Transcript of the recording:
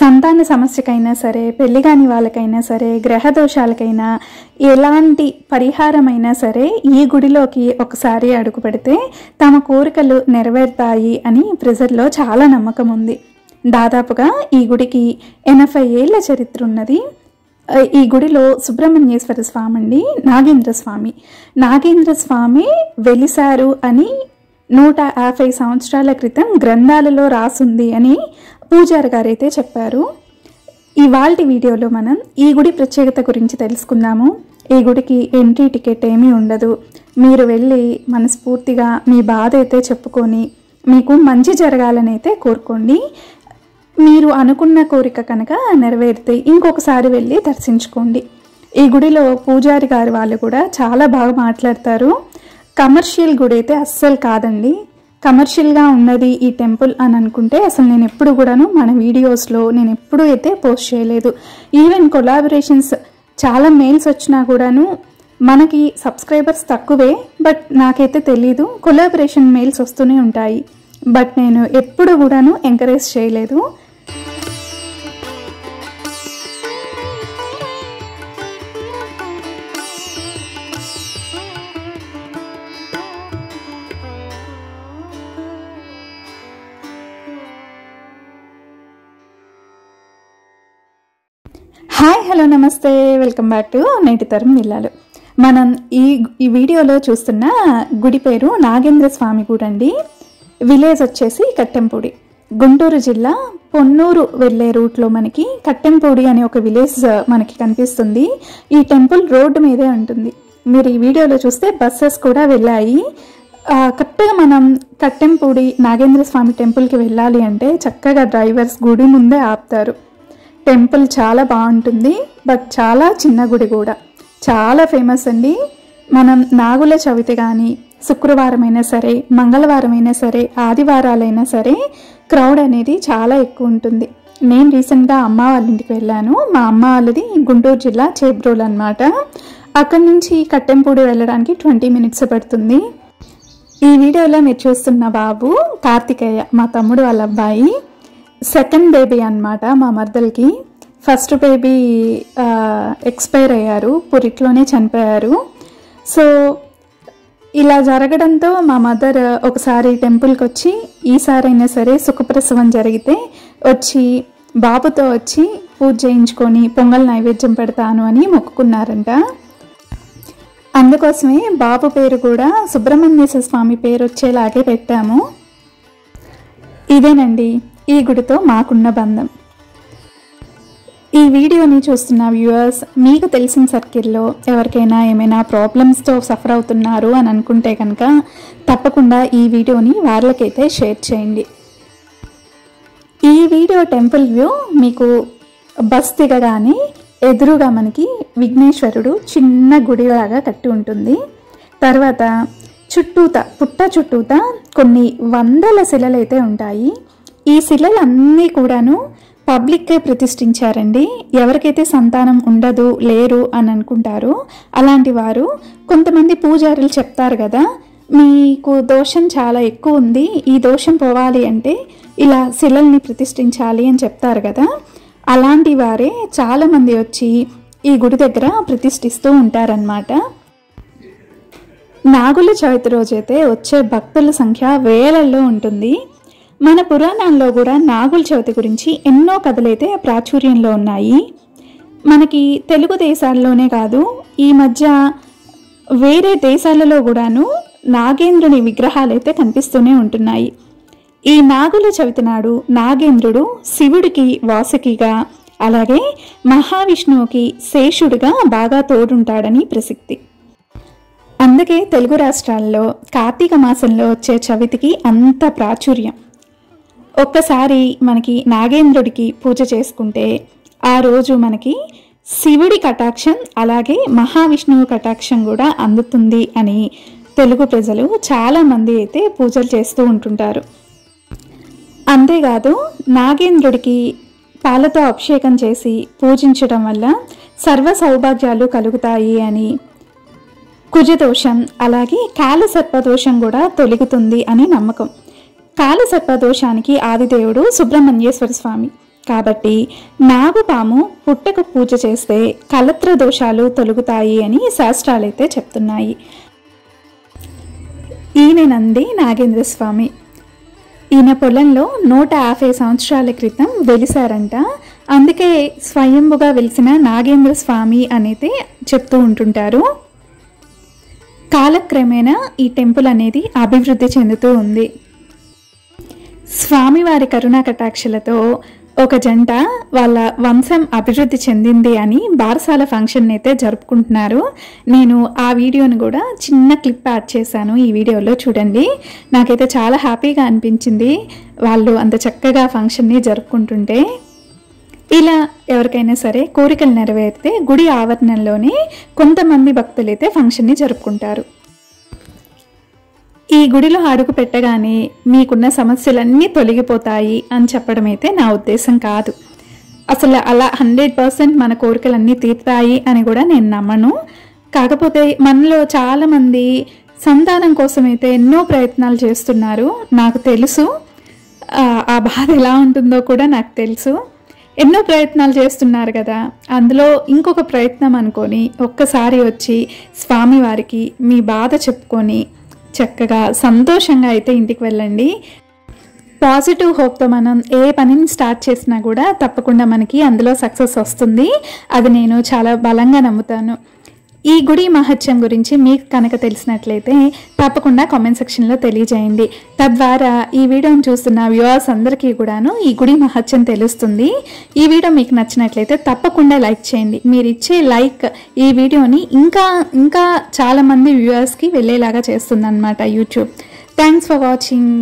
సంతాన సమస్యకైనా సరే, పెళ్లి కాని వాళ్ళకైనా సరే, గ్రహ దోషాలకైనా ఎలాంటి పరిహారమైనా సరే ఈ గుడిలోకి ఒకసారి అడుగు పెడితే తమ కోరికలు నెరవేరుతాయి అని ప్రజల్లో చాలా నమ్మకం ఉంది. దాదాపుగా ఈ గుడికి 80 ఏళ్ల చరిత్ర ఉన్నది. ఈ గుడిలో సుబ్రహ్మణ్యేశ్వర స్వామి అండి, నాగేంద్ర స్వామి వెలిసారు అని 150 సంవత్సరాల క్రితం గ్రంథాలలో రాసుంది అని పూజారి గారైతే చెప్పారు. ఇవాల్టి వీడియోలో మనం ఈ గుడి ప్రత్యేకత గురించి తెలుసుకుందాము. ఈ గుడికి ఎంట్రీ టికెట్ ఏమీ ఉండదు. మీరు వెళ్ళి మనస్ఫూర్తిగా మీ బాధ అయితే చెప్పుకొని మీకు మంచి జరగాలని అయితే కోరుకోండి. మీరు అనుకున్న కోరిక కనుక నెరవేరితే ఇంకొకసారి వెళ్ళి దర్శించుకోండి. ఈ గుడిలో పూజారి గారి వాళ్ళు కూడా చాలా బాగా మాట్లాడతారు. కమర్షియల్ గుడి అయితే అస్సలు కాదండి. కమర్షియల్గా ఉన్నది ఈ టెంపుల్ అని అనుకుంటే అసలు నేను ఎప్పుడు కూడాను మన వీడియోస్లో నేను ఎప్పుడూ అయితే పోస్ట్ చేయలేదు. ఈవెన్ కొలాబరేషన్స్ చాలా మెయిల్స్ వచ్చినా కూడాను మనకి సబ్స్క్రైబర్స్ తక్కువే, బట్ నాకైతే తెలీదు. కొలాబరేషన్ మెయిల్స్ వస్తూనే ఉంటాయి, బట్ నేను ఎప్పుడు కూడాను ఎంకరేజ్ చేయలేదు. హాయ్, హలో, నమస్తే, వెల్కమ్ బ్యాక్ టు నేటి తరం విల్లాలు. మనం ఈ వీడియోలో చూస్తున్న గుడి పేరు నాగేంద్ర స్వామి గుడి అండి. విలేజ్ వచ్చేసి కట్టెంపూడి, గుంటూరు జిల్లా పొన్నూరు వెళ్ళే రూట్లో మనకి కట్టెంపూడి అనే ఒక విలేజ్ మనకి కనిపిస్తుంది. ఈ టెంపుల్ రోడ్డు మీదే ఉంటుంది. మీరు ఈ వీడియోలో చూస్తే బస్సెస్ కూడా వెళ్ళాయి. కరెక్ట్గా మనం కట్టెంపూడి నాగేంద్ర స్వామి టెంపుల్కి వెళ్ళాలి అంటే చక్కగా డ్రైవర్స్ గుడి ముందే ఆపుతారు. టెంపుల్ చాలా బాగుంటుంది, బట్ చాలా చిన్న గుడి కూడా, చాలా ఫేమస్ అండి. మనం నాగుల చవితి కానీ, శుక్రవారం అయినా సరే, మంగళవారం అయినా సరే, ఆదివారాలైనా సరే క్రౌడ్ అనేది చాలా ఎక్కువ ఉంటుంది. నేను రీసెంట్గా అమ్మ వాళ్ళ ఇంటికి వెళ్ళాను. మా అమ్మ వాళ్ళది గుంటూరు జిల్లా చేబ్రోలు అనమాట. అక్కడి నుంచి కట్టెంపూడి వెళ్ళడానికి 20 మినిట్స్ పడుతుంది. ఈ వీడియోలో మీరు చూస్తున్న బాబు కార్తికేయ, మా తమ్ముడు వాళ్ళ అబ్బాయి. సెకండ్ బేబీ అన్నమాట మా మర్దలకి. ఫస్ట్ బేబీ ఎక్స్పైర్ అయ్యారు, పురిట్లోనే చనిపోయారు. సో ఇలా జరగడంతో మా మదర్ ఒకసారి టెంపుల్కి వచ్చి ఈసారైనా సరే సుఖప్రసవం జరిగితే వచ్చి బాబుతో వచ్చి పూజ చేయించుకొని పొంగల్ నైవేద్యం పెడతాను అని మొక్కుకున్నారంట. అందుకోసమే బాబు పేరు కూడా సుబ్రహ్మణ్యేశ్వర స్వామి పేరు వచ్చేలాగే పెట్టాము. ఇదేనండి ఈ గుడితో మాకున్న బంధం. ఈ వీడియోని చూస్తున్న వ్యూవర్స్, మీకు తెలిసిన సర్కిల్లో ఎవరికైనా ఏమైనా ప్రాబ్లమ్స్తో సఫర్ అవుతున్నారు అని అనుకుంటే కనుక తప్పకుండా ఈ వీడియోని వాళ్ళకైతే షేర్ చేయండి. ఈ వీడియో టెంపుల్ వ్యూ మీకు బస్ దిగగానే ఎదురుగా మనకి విఘ్నేశ్వరుడు చిన్న గుడిలాగా కట్టి ఉంటుంది. తర్వాత పుట్ట చుట్టూతా కొన్ని వందల శిలలు అయితే ఉంటాయి. ఈ శిలలన్నీ కూడాను పబ్లిక్కే ప్రతిష్ఠించారండి. ఎవరికైతే సంతానం ఉండదు, లేరు అని అనుకుంటారో అలాంటి వారు, కొంతమంది పూజారులు చెప్తారు కదా, మీకు దోషం చాలా ఎక్కువ ఉంది, ఈ దోషం పోవాలి అంటే ఇలా శిలల్ని ప్రతిష్ఠించాలి అని చెప్తారు కదా, అలాంటి వారే చాలామంది వచ్చి ఈ గుడి దగ్గర ప్రతిష్ఠిస్తూ ఉంటారన్నమాట. నాగుల చవితి రోజైతే వచ్చే భక్తుల సంఖ్య వేలల్లో ఉంటుంది. మన పురాణాల్లో కూడా నాగుల చవితి గురించి ఎన్నో కథలైతే ప్రాచుర్యంలో ఉన్నాయి. మనకి తెలుగు దేశాల్లోనే కాదు, ఈ మధ్య వేరే దేశాలలో కూడాను నాగేంద్రుని విగ్రహాలు అయితే కనిపిస్తూనే ఉంటున్నాయి. ఈ నాగుల చవితి నాడు నాగేంద్రుడు శివుడికి వాసుకిగా, అలాగే మహావిష్ణువుకి శేషుడిగా బాగా తోడుంటాడని ప్రసిద్ధి. అందుకే తెలుగు రాష్ట్రాల్లో కార్తీక మాసంలో వచ్చే చవితికి అంత ప్రాచుర్యం. ఒక్కసారి మనకి నాగేంద్రుడికి పూజ చేసుకుంటే ఆ రోజు మనకి శివుడి కటాక్షం, అలాగే మహావిష్ణువు కటాక్షం కూడా అందుతుంది అని తెలుగు ప్రజలు చాలామంది అయితే పూజలు చేస్తూ ఉంటుంటారు. అంతేకాదు నాగేంద్రుడికి పాలతో అభిషేకం చేసి పూజించడం వల్ల సర్వ సౌభాగ్యాలు కలుగుతాయి అని, కుజదోషం అలాగే కాలసర్పదోషం కూడా తొలగుతుంది అని నమ్మకం. కాలసర్పదోషానికి ఆదిదేవుడు సుబ్రహ్మణ్యేశ్వర స్వామి, కాబట్టి నాగుపాము పుట్టకు పూజ చేస్తే కలత్ర దోషాలు తొలగుతాయి అని శాస్త్రాలైతే చెప్తున్నాయి. ఈయన నంది నాగేంద్ర స్వామి. ఈయన పొలంలో 150 సంవత్సరాల క్రితం వెలిసారంట. అందుకే స్వయంభుగా వెలిసిన నాగేంద్ర స్వామి అనేది చెప్తూ ఉంటుంటారు. కాలక్రమేణా ఈ టెంపుల్ అనేది అభివృద్ధి చెందుతూ ఉంది. స్వామివారి కరుణా కటాక్షలతో ఒక జంట వాళ్ళ వంశం అభివృద్ధి చెందింది అని బారసాల ఫంక్షన్ అయితే జరుపుకుంటున్నారు. నేను ఆ వీడియోని కూడా చిన్న క్లిప్ యాడ్ చేశాను. ఈ వీడియోలో చూడండి. నాకైతే చాలా హ్యాపీగా అనిపించింది వాళ్ళు అంత చక్కగా ఫంక్షన్ని జరుపుకుంటుంటే. ఇలా ఎవరికైనా సరే కోరికలు నెరవేరితే గుడి ఆవరణలోనే కొంతమంది భక్తులైతే ఫంక్షన్ని జరుపుకుంటారు. ఈ గుడిలో అడుగు పెట్టగానే మీకున్న సమస్యలన్నీ తొలగిపోతాయి అని చెప్పడం అయితే నా ఉద్దేశం కాదు. అసలు అలా 100% మన కోరికలన్నీ తీరుతాయి అని కూడా నేను నమ్మను. కాకపోతే మనలో చాలామంది సంతానం కోసం అయితే ఎన్నో ప్రయత్నాలు చేస్తున్నారు. నాకు తెలుసు ఆ బాధ ఎలా ఉంటుందో కూడా నాకు తెలుసు. ఎన్నో ప్రయత్నాలు చేస్తున్నారు కదా, అందులో ఇంకొక ప్రయత్నం అనుకొని ఒక్కసారి వచ్చి స్వామివారికి మీ బాధ చెప్పుకొని చక్కగా సంతోషంగా అయితే ఇంటికి వెళ్ళండి. పాజిటివ్ హోప్తో మనం ఏ పనిని స్టార్ట్ చేసినా కూడా తప్పకుండా మనకి అందులో సక్సెస్ వస్తుంది. అది నేను చాలా బలంగా నమ్ముతాను. ఈ గుడి మహత్యం గురించి మీకు కనుక తెలిసినట్లయితే తప్పకుండా కామెంట్ సెక్షన్లో తెలియజేయండి. తద్వారా ఈ వీడియోని చూస్తున్న వ్యూవర్స్ అందరికీ కూడాను ఈ గుడి మహత్యం తెలుస్తుంది. ఈ వీడియో మీకు నచ్చినట్లయితే తప్పకుండా లైక్ చేయండి. మీరు ఇచ్చే లైక్ ఈ వీడియోని ఇంకా చాలామంది వ్యూవర్స్కి వెళ్ళేలాగా చేస్తుంది అన్నమాట యూట్యూబ్. Thanks for watching.